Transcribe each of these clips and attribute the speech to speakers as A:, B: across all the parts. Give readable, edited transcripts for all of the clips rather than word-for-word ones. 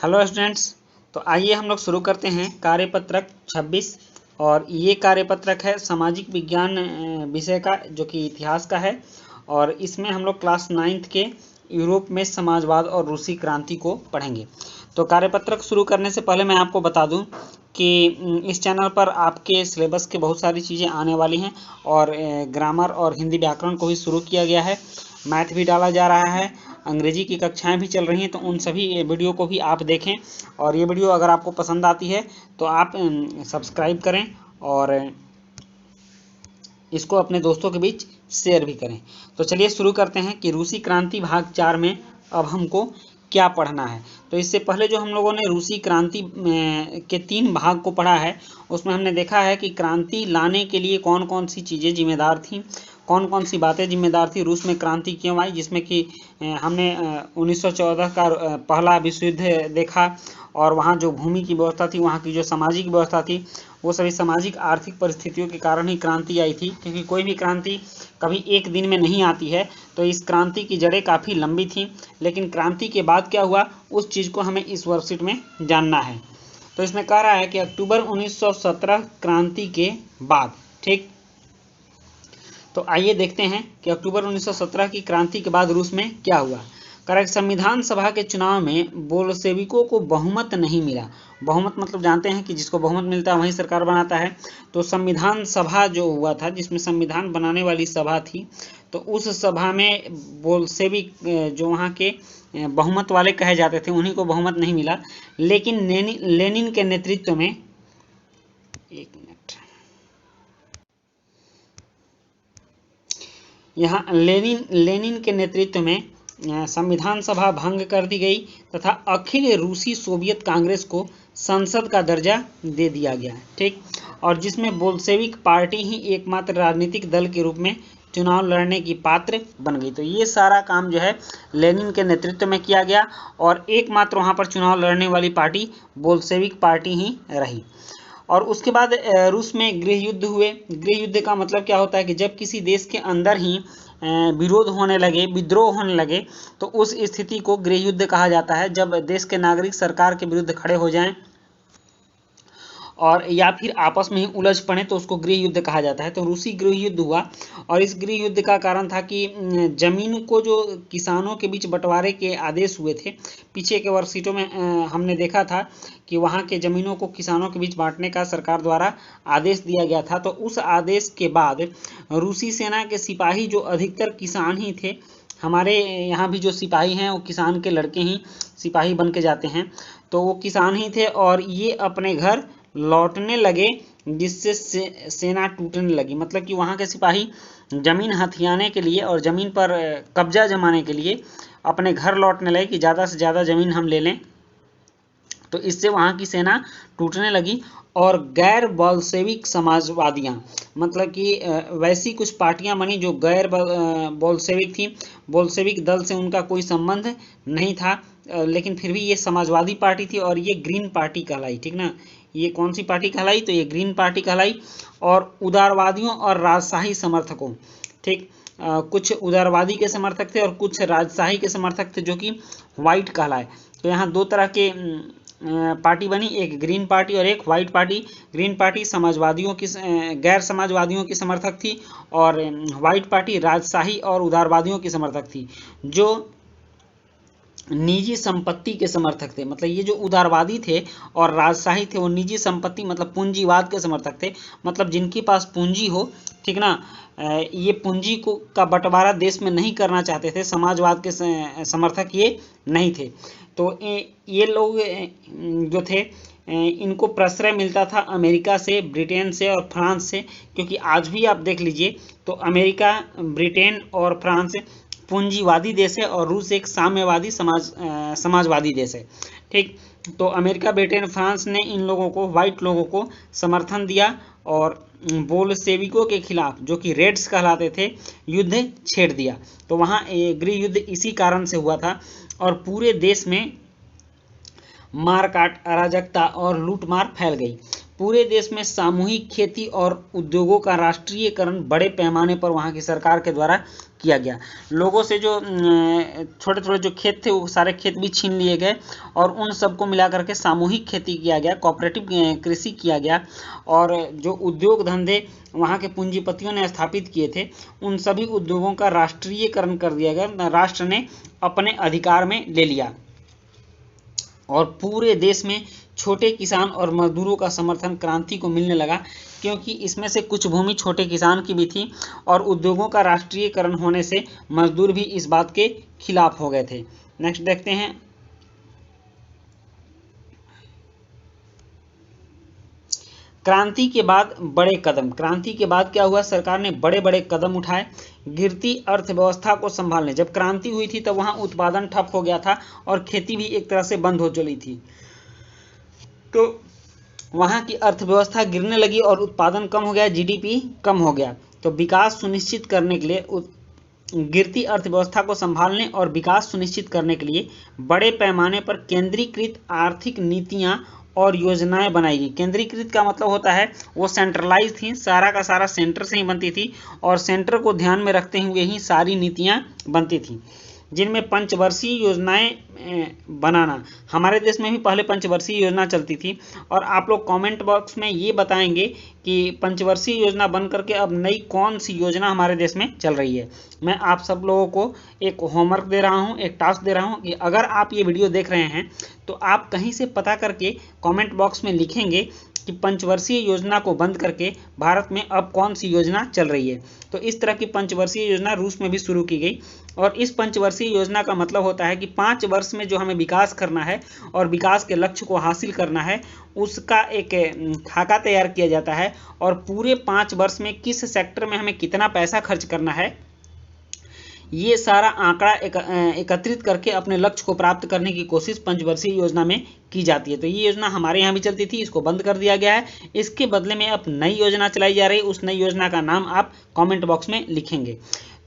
A: Hello students. तो आइए हम लोग शुरू करते हैं कार्यपत्रक 26। और ये कार्यपत्रक है सामाजिक विज्ञान विषय का, जो कि इतिहास का है। और इसमें हम लोग क्लास 9th के यूरोप में समाजवाद और रूसी क्रांति को पढ़ेंगे। तो कार्यपत्रक शुरू करने से पहले मैं आपको बता दूं कि इस चैनल पर आपके सिलेबस के बहुत सारी चीज़ें आने वाली हैं और ग्रामर और हिंदी व्याकरण को भी शुरू किया गया है। मैथ भी डाला जा रहा है, अंग्रेजी की कक्षाएं भी चल रही हैं। तो उन सभी वीडियो को भी आप देखें। और ये वीडियो अगर आपको पसंद आती है तो आप सब्सक्राइब करें और इसको अपने दोस्तों के बीच शेयर भी करें। तो चलिए शुरू करते हैं कि रूसी क्रांति भाग 4 में अब हमको क्या पढ़ना है। तो इससे पहले जो हम लोगों ने रूसी क्रांति के 3 भाग को पढ़ा है, उसमें हमने देखा है कि क्रांति लाने के लिए कौन कौन सी चीज़ें जिम्मेदार थीं, कौन कौन सी बातें जिम्मेदार थी, रूस में क्रांति क्यों आई, जिसमें कि हमने 1914 का पहला विश्व युद्ध देखा। और वहाँ जो भूमि की व्यवस्था थी, वहाँ की जो सामाजिक व्यवस्था थी, वो सभी सामाजिक आर्थिक परिस्थितियों के कारण ही क्रांति आई थी। क्योंकि कोई भी क्रांति कभी एक दिन में नहीं आती है। तो इस क्रांति की जड़ें काफ़ी लंबी थीं। लेकिन क्रांति के बाद क्या हुआ, उस चीज़ को हमें इस वर्कशीट में जानना है। तो इसमें कह रहा है कि अक्टूबर 1917 क्रांति के बाद, ठीक। तो आइए देखते हैं कि अक्टूबर 1917 की क्रांति के बाद रूस में क्या हुआ। करेक्ट। संविधान सभा के चुनाव में बोल्शेविकों को बहुमत नहीं मिला। बहुमत मतलब जानते हैं कि जिसको बहुमत मिलता है वही सरकार बनाता है। तो संविधान सभा जो हुआ था, जिसमें संविधान बनाने वाली सभा थी, तो उस सभा में बोल्शेविक जो वहाँ के बहुमत वाले कहे जाते थे, उन्हीं को बहुमत नहीं मिला। लेकिन लेनिन के नेतृत्व में, एक मिनट, यहाँ लेनिन के नेतृत्व में संविधान सभा भंग कर दी गई तथा अखिल रूसी सोवियत कांग्रेस को संसद का दर्जा दे दिया गया, ठीक। और जिसमें बोल्शेविक पार्टी ही एकमात्र राजनीतिक दल के रूप में चुनाव लड़ने की पात्र बन गई। तो ये सारा काम जो है लेनिन के नेतृत्व में किया गया और एकमात्र वहाँ पर चुनाव लड़ने वाली पार्टी बोल्शेविक पार्टी ही रही। और उसके बाद रूस में गृह युद्ध हुए। गृह युद्ध का मतलब क्या होता है कि जब किसी देश के अंदर ही विरोध होने लगे, विद्रोह होने लगे, तो उस स्थिति को गृह युद्ध कहा जाता है। जब देश के नागरिक सरकार के विरुद्ध खड़े हो जाएं और या फिर आपस में ही उलझ पड़े, तो उसको गृह युद्ध कहा जाता है। तो रूसी गृह युद्ध हुआ और इस गृह युद्ध का कारण था कि जमीन को जो किसानों के बीच बंटवारे के आदेश हुए थे, पीछे के वर्कशीटों में हमने देखा था कि वहाँ के ज़मीनों को किसानों के बीच बांटने का सरकार द्वारा आदेश दिया गया था। तो उस आदेश के बाद रूसी सेना के सिपाही, जो अधिकतर किसान ही थे, हमारे यहाँ भी जो सिपाही हैं वो किसान के लड़के ही सिपाही बन के जाते हैं, तो वो किसान ही थे और ये अपने घर लौटने लगे, जिससे सेना टूटने लगी। मतलब कि वहाँ के सिपाही जमीन हथियाने के लिए और ज़मीन पर कब्जा जमाने के लिए अपने घर लौटने लगे कि ज़्यादा से ज़्यादा ज़मीन हम ले लें। तो इससे वहाँ की सेना टूटने लगी और गैर बोल्शेविक समाजवादियाँ, मतलब कि वैसी कुछ पार्टियाँ बनी जो गैर बोल्शेविक थी। बोल्शेविक दल से उनका कोई संबंध नहीं था, लेकिन फिर भी ये समाजवादी पार्टी थी और ये ग्रीन पार्टी कहलाई, ठीक ना। ये कौन सी पार्टी कहलाई, तो ये ग्रीन पार्टी कहलाई। और उदारवादियों और राजशाही समर्थकों, ठीक, कुछ उदारवादी के समर्थक थे और कुछ राजशाही के समर्थक थे, जो कि व्हाइट कहलाए। तो यहाँ दो तरह के पार्टी बनी, एक ग्रीन पार्टी और एक व्हाइट पार्टी। ग्रीन पार्टी समाजवादियों की, गैर समाजवादियों की समर्थक थी और व्हाइट पार्टी राजशाही और उदारवादियों की समर्थक थी, जो निजी संपत्ति के समर्थक थे। मतलब ये जो उदारवादी थे और राजशाही थे, वो निजी संपत्ति मतलब पूंजीवाद के समर्थक थे। मतलब जिनके पास पूंजी हो, ठीक ना, ये पूंजी को का बंटवारा देश में नहीं करना चाहते थे। समाजवाद के समर्थक ये नहीं थे। तो ये लोग जो थे, इनको प्रश्रय मिलता था अमेरिका से, ब्रिटेन से और फ्रांस से। क्योंकि आज भी आप देख लीजिए तो अमेरिका, ब्रिटेन और फ्रांस पूंजीवादी देश है और रूस एक साम्यवादी समाजवादी देश है, ठीक। तो अमेरिका, ब्रिटेन, फ्रांस ने इन लोगों को, व्हाइट लोगों को समर्थन दिया और बोल्शेविकों के खिलाफ, जो कि रेड्स कहलाते थे, युद्ध छेड़ दिया। तो वहाँ गृह युद्ध इसी कारण से हुआ था और पूरे देश में मारकाट, अराजकता और लूटमार फैल गई। पूरे देश में सामूहिक खेती और उद्योगों का राष्ट्रीयकरण बड़े पैमाने पर वहाँ की सरकार के द्वारा किया गया। लोगों से जो छोटे छोटे जो खेत थे वो सारे खेत भी छीन लिए गए और उन सबको मिला करके सामूहिक खेती किया गया, कोऑपरेटिव कृषि किया गया और जो उद्योग धंधे वहाँ के पूंजीपतियों ने स्थापित किए थे उन सभी उद्योगों का राष्ट्रीयकरण कर दिया गया, राष्ट्र ने अपने अधिकार में ले लिया और पूरे देश में छोटे किसान और मजदूरों का समर्थन क्रांति को मिलने लगा, क्योंकि इसमें से कुछ भूमि छोटे किसान की भी थी और उद्योगों का राष्ट्रीयकरण होने से मजदूर भी इस बात के खिलाफ हो गए थे। नेक्स्ट देखते हैं, क्रांति के बाद बड़े कदम। क्रांति के बाद क्या हुआ, सरकार ने बड़े बड़े कदम उठाए गिरती अर्थव्यवस्था को संभालने। जब क्रांति हुई थी तब वहाँ उत्पादन ठप हो गया था और खेती भी एक तरह से बंद हो चली थी, तो वहाँ की अर्थव्यवस्था गिरने लगी और उत्पादन कम हो गया, जीडीपी कम हो गया। तो विकास सुनिश्चित करने के लिए, गिरती अर्थव्यवस्था को संभालने और विकास सुनिश्चित करने के लिए बड़े पैमाने पर केंद्रीकृत आर्थिक नीतियां और योजनाएं बनाई गई। केंद्रीकृत का मतलब होता है वो सेंट्रलाइज थी, सारा का सारा सेंटर से ही बनती थी और सेंटर को ध्यान में रखते हुए ही सारी नीतियां बनती थी, जिनमें पंचवर्षीय योजनाएं बनाना। हमारे देश में भी पहले पंचवर्षीय योजना चलती थी और आप लोग कमेंट बॉक्स में ये बताएंगे कि पंचवर्षीय योजना बन करके अब नई कौन सी योजना हमारे देश में चल रही है। मैं आप सब लोगों को एक होमवर्क दे रहा हूँ, एक टास्क दे रहा हूँ कि अगर आप ये वीडियो देख रहे हैं तो आप कहीं से पता करके कमेंट बॉक्स में लिखेंगे कि पंचवर्षीय योजना को बंद करके भारत में अब कौन सी योजना चल रही है। तो इस तरह की पंचवर्षीय योजना रूस में भी शुरू की गई और इस पंचवर्षीय योजना का मतलब होता है कि 5 वर्ष में जो हमें विकास करना है और विकास के लक्ष्य को हासिल करना है उसका एक खाका तैयार किया जाता है और पूरे 5 वर्ष में किस सेक्टर में हमें कितना पैसा खर्च करना है ये सारा आंकड़ा एकत्रित करके अपने लक्ष्य को प्राप्त करने की कोशिश पंचवर्षीय योजना में की जाती है। तो ये योजना हमारे यहाँ भी चलती थी, इसको बंद कर दिया गया है। इसके बदले में अब नई योजना चलाई जा रही है, उस नई योजना का नाम आप कमेंट बॉक्स में लिखेंगे।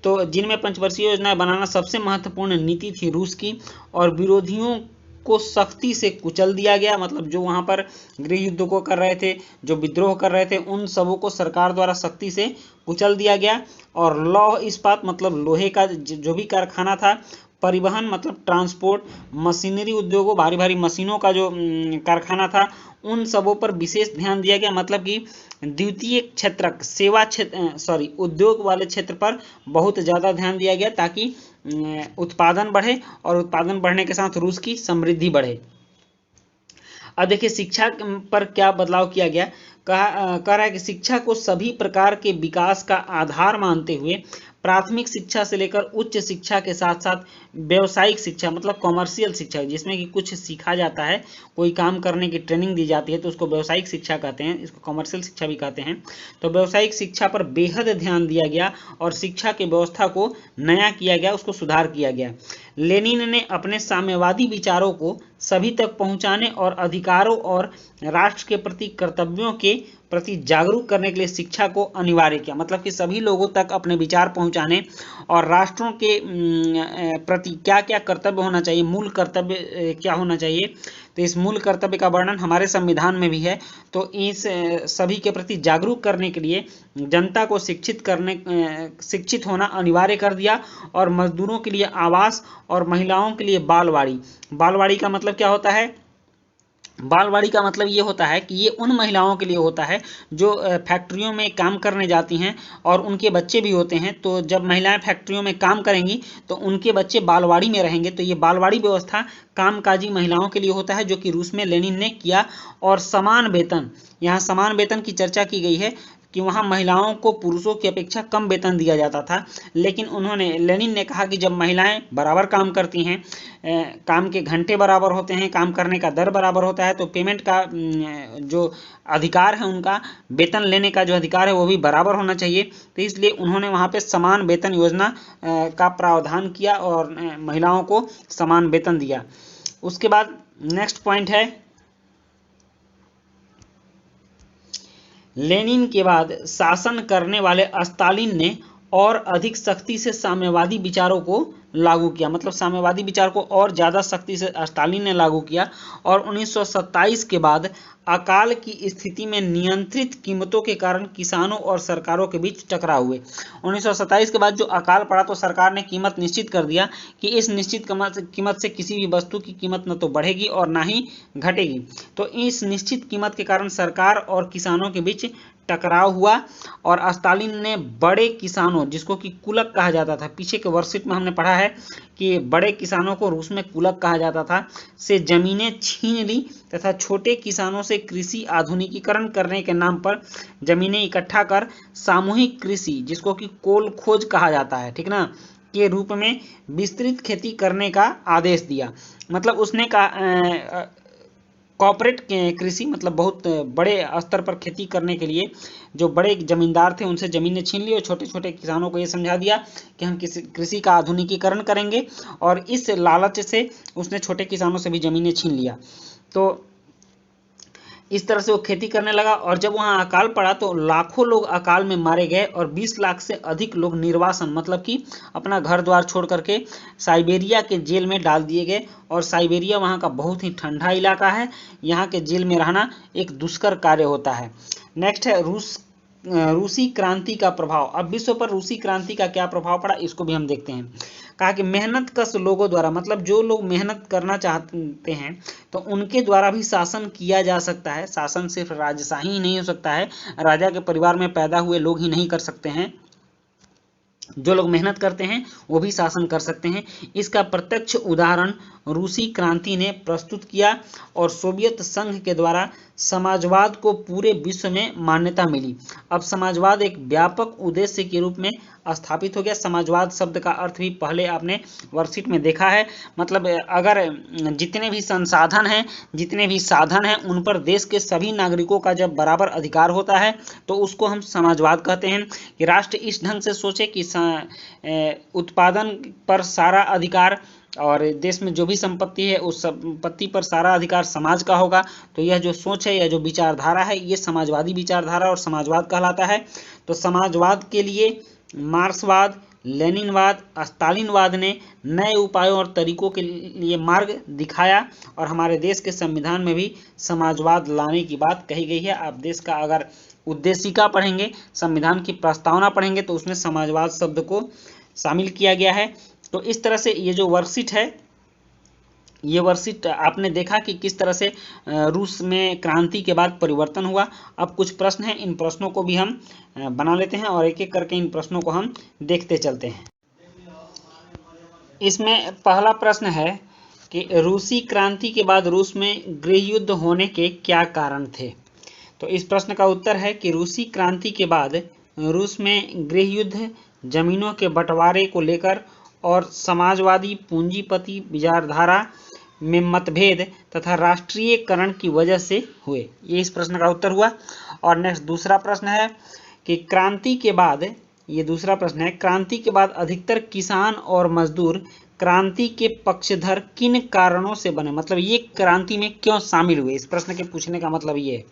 A: तो जिनमें पंचवर्षीय योजना बनाना सबसे महत्वपूर्ण नीति थी रूस की और विरोधियों को सख्ती से कुचल दिया गया। मतलब जो वहाँ पर गृह युद्ध को कर रहे थे, जो विद्रोह कर रहे थे, उन सबों को सरकार द्वारा सख्ती से कुचल दिया गया और लौह इस्पात मतलब लोहे का जो भी कारखाना था, परिवहन मतलब ट्रांसपोर्ट, मशीनरी उद्योगों भारी भारी मशीनों का जो कारखाना था, उन सबों पर विशेष ध्यान दिया गया। मतलब कि द्वितीय क्षेत्र सेवा क्षेत्र उद्योग वाले क्षेत्र पर बहुत ज़्यादा ध्यान दिया गया ताकि उत्पादन बढ़े और उत्पादन बढ़ने के साथ रूस की समृद्धि बढ़े। अब देखिए शिक्षा पर क्या बदलाव किया गया। कह रहा है कि शिक्षा को सभी प्रकार के विकास का आधार मानते हुए प्राथमिक शिक्षा से लेकर उच्च शिक्षा के साथ साथ व्यावसायिक शिक्षा मतलब कॉमर्शियल शिक्षा, जिसमें कि कुछ सीखा जाता है, कोई काम करने की ट्रेनिंग दी जाती है तो उसको व्यावसायिक शिक्षा कहते हैं, इसको कॉमर्शियल शिक्षा भी कहते हैं। तो व्यावसायिक शिक्षा पर बेहद ध्यान दिया गया और शिक्षा की व्यवस्था को नया किया गया, उसको सुधार किया गया। लेनिन ने अपने साम्यवादी विचारों को सभी तक पहुंचाने और अधिकारों और राष्ट्र के प्रति कर्तव्यों के प्रति जागरूक करने के लिए शिक्षा को अनिवार्य किया। मतलब कि सभी लोगों तक अपने विचार पहुंचाने और राष्ट्रों के प्रति क्या क्या कर्तव्य होना चाहिए, मूल कर्तव्य क्या होना चाहिए, तो इस मूल कर्तव्य का वर्णन हमारे संविधान में भी है। तो इस सभी के प्रति जागरूक करने के लिए जनता को शिक्षित होना अनिवार्य कर दिया और मजदूरों के लिए आवास और महिलाओं के लिए बालवाड़ी। बालवाड़ी का मतलब क्या होता है? बालवाड़ी का मतलब ये होता है कि ये उन महिलाओं के लिए होता है जो फैक्ट्रियों में काम करने जाती हैं और उनके बच्चे भी होते हैं। तो जब महिलाएं फैक्ट्रियों में काम करेंगी तो उनके बच्चे बालवाड़ी में रहेंगे। तो ये बालवाड़ी व्यवस्था कामकाजी महिलाओं के लिए होता है, जो कि रूस में लेनिन ने किया। और समान वेतन, यहाँ समान वेतन की चर्चा की गई है कि वहाँ महिलाओं को पुरुषों की अपेक्षा कम वेतन दिया जाता था, लेकिन लेनिन ने कहा कि जब महिलाएं बराबर काम करती हैं, काम के घंटे बराबर होते हैं, काम करने का दर बराबर होता है, तो पेमेंट का जो अधिकार है, उनका वेतन लेने का जो अधिकार है वो भी बराबर होना चाहिए। तो इसलिए उन्होंने वहाँ पे समान वेतन योजना का प्रावधान किया और महिलाओं को समान वेतन दिया। उसके बाद नेक्स्ट पॉइंट है, लेनिन के बाद शासन करने वाले स्टालिन ने और अधिक सख्ती से साम्यवादी विचारों को लागू किया, मतलब साम्यवादी विचार को और ज़्यादा सख्ती से स्टालिन ने लागू किया। और 1927 के बाद अकाल की स्थिति में नियंत्रित कीमतों के कारण किसानों और सरकारों के बीच टकराव हुए। 1927 के बाद जो अकाल पड़ा तो सरकार ने कीमत निश्चित कर दिया कि इस निश्चित कीमत से किसी भी वस्तु की कीमत न तो बढ़ेगी और ना ही घटेगी। तो इस निश्चित कीमत के कारण सरकार और किसानों के बीच टकराव हुआ और स्टालिन ने बड़े किसानों, जिसको कि कुलक कहा जाता था, पीछे के वर्कशीट में हमने पढ़ा है कि बड़े किसानों को रूस में कुलक कहा जाता था, से जमीनें छीन ली तथा छोटे किसानों से कृषि आधुनिकीकरण करने के नाम पर जमीनें इकट्ठा कर सामूहिक कृषि, जिसको कि कोल खोज कहा जाता है, ठीक ना, के रूप में विस्तृत खेती करने का आदेश दिया। मतलब उसने कहा कॉर्पोरेट कृषि, मतलब बहुत बड़े स्तर पर खेती करने के लिए जो बड़े जमींदार थे उनसे जमीनें छीन ली और छोटे छोटे किसानों को ये समझा दिया कि हम कृषि का आधुनिकीकरण करेंगे, और इस लालच से उसने छोटे किसानों से भी जमीनें छीन लिया। तो इस तरह से वो खेती करने लगा। और जब वहाँ अकाल पड़ा तो लाखों लोग अकाल में मारे गए और 20 लाख से अधिक लोग निर्वासन, मतलब कि अपना घर द्वार छोड़ करके साइबेरिया के जेल में डाल दिए गए। और साइबेरिया वहाँ का बहुत ही ठंडा इलाका है, यहाँ के जेल में रहना एक दुष्कर कार्य होता है। नेक्स्ट है रूसी क्रांति का प्रभाव। अब विश्व पर रूसी क्रांति का क्या प्रभाव पड़ा इसको भी हम देखते हैं। कहा कि मेहनत कश लोगों द्वारा, मतलब जो लोग मेहनत करना चाहते हैं तो उनके द्वारा भी शासन किया जा सकता है। शासन सिर्फ राजशाही ही नहीं हो सकता है, राजा के परिवार में पैदा हुए लोग ही नहीं कर सकते हैं, जो लोग मेहनत करते हैं वो भी शासन कर सकते हैं। इसका प्रत्यक्ष उदाहरण रूसी क्रांति ने प्रस्तुत किया और सोवियत संघ के द्वारा समाजवाद को पूरे विश्व में मान्यता मिली। अब समाजवाद एक व्यापक उद्देश्य के रूप में स्थापित हो गया। समाजवाद शब्द का अर्थ भी पहले आपने वर्कशीट में देखा है, मतलब अगर जितने भी संसाधन हैं, जितने भी साधन हैं, उन पर देश के सभी नागरिकों का जब बराबर अधिकार होता है तो उसको हम समाजवाद कहते हैं। कि राष्ट्र इस ढंग से सोचे कि उत्पादन पर सारा अधिकार और देश में जो भी संपत्ति है उस संपत्ति पर सारा अधिकार समाज का होगा। तो यह जो सोच है, यह जो विचारधारा है, ये समाजवादी विचारधारा और समाजवाद कहलाता है। तो समाजवाद के लिए मार्क्सवाद, लेनिनवाद, स्टालिनवाद ने नए उपायों और तरीकों के लिए मार्ग दिखाया और हमारे देश के संविधान में भी समाजवाद लाने की बात कही गई है। आप देश का अगर उद्देशिका पढ़ेंगे, संविधान की प्रस्तावना पढ़ेंगे तो उसमें समाजवाद शब्द को शामिल किया गया है। तो इस तरह से ये जो वर्कशीट है, ये वर्कशीट आपने देखा कि किस तरह से रूस में क्रांति के बाद परिवर्तन हुआ। अब कुछ प्रश्न हैं, इन प्रश्नों को भी हम बना लेते हैं और एक एक करके इन प्रश्नों को हम देखते चलते हैं। इसमें पहला प्रश्न है कि रूसी क्रांति के बाद रूस में गृह युद्ध होने के क्या कारण थे। तो इस प्रश्न का उत्तर है कि रूसी क्रांति के बाद रूस में गृह युद्ध जमीनों के बंटवारे को लेकर और समाजवादी पूंजीपति विचारधारा में मतभेद तथा राष्ट्रीयकरण की वजह से हुए। ये इस प्रश्न का उत्तर हुआ। और नेक्स्ट दूसरा प्रश्न है कि क्रांति के बाद, ये दूसरा प्रश्न है, क्रांति के बाद अधिकतर किसान और मजदूर क्रांति के पक्षधर किन कारणों से बने, मतलब ये क्रांति में क्यों शामिल हुए। इस प्रश्न के पूछने का मतलब ये है।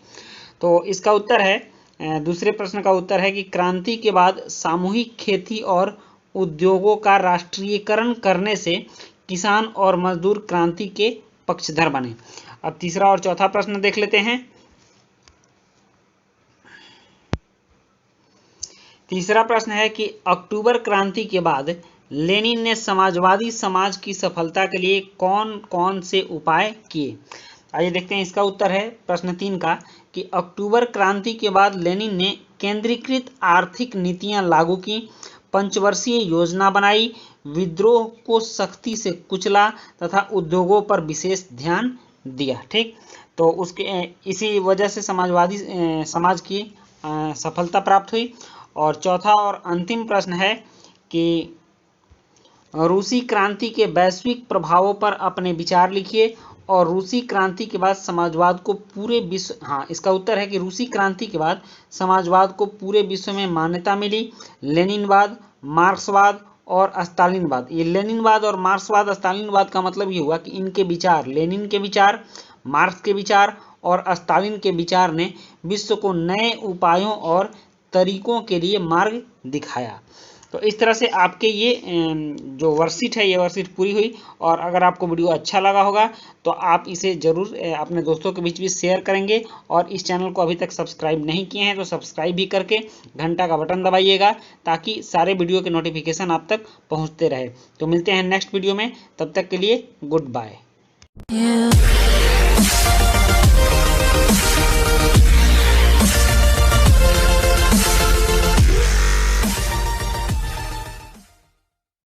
A: तो इसका उत्तर है, दूसरे प्रश्न का उत्तर है कि क्रांति के बाद सामूहिक खेती और उद्योगों का राष्ट्रीयकरण करने से किसान और मजदूर क्रांति के पक्षधर बने। अब तीसरा और चौथा प्रश्न देख लेते हैं। तीसरा प्रश्न है कि अक्टूबर क्रांति के बाद लेनिन ने समाजवादी समाज की सफलता के लिए कौन कौन से उपाय किए। आइए देखते हैं इसका उत्तर है प्रश्न 3 का कि अक्टूबर क्रांति के बाद लेनिन ने केंद्रीकृत आर्थिक नीतियां लागू की, पंचवर्षीय योजना बनाई, विद्रोह को सख्ती से कुचला तथा उद्योगों पर विशेष ध्यान दिया। ठीक, तो उसके इसी वजह से समाजवादी समाज की सफलता प्राप्त हुई। और चौथा और अंतिम प्रश्न है कि रूसी क्रांति के वैश्विक प्रभावों पर अपने विचार लिखिए और रूसी क्रांति के बाद समाजवाद को पूरे विश्व, हाँ इसका उत्तर है कि रूसी क्रांति के बाद समाजवाद को पूरे विश्व में मान्यता मिली। लेनिनवाद, मार्क्सवाद और स्टालिनवाद, ये लेनिनवाद और मार्क्सवाद स्टालिनवाद का मतलब ये हुआ कि इनके विचार, लेनिन के विचार, मार्क्स के विचार और स्टालिन के विचार ने विश्व को नए उपायों और तरीकों के लिए मार्ग दिखाया। तो इस तरह से आपके ये जो वर्कशीट है ये वर्कशीट पूरी हुई। और अगर आपको वीडियो अच्छा लगा होगा तो आप इसे ज़रूर अपने दोस्तों के बीच भी शेयर करेंगे, और इस चैनल को अभी तक सब्सक्राइब नहीं किए हैं तो सब्सक्राइब भी करके घंटा का बटन दबाइएगा, ताकि सारे वीडियो के नोटिफिकेशन आप तक पहुंचते रहे। तो मिलते हैं नेक्स्ट वीडियो में, तब तक के लिए गुड बाय।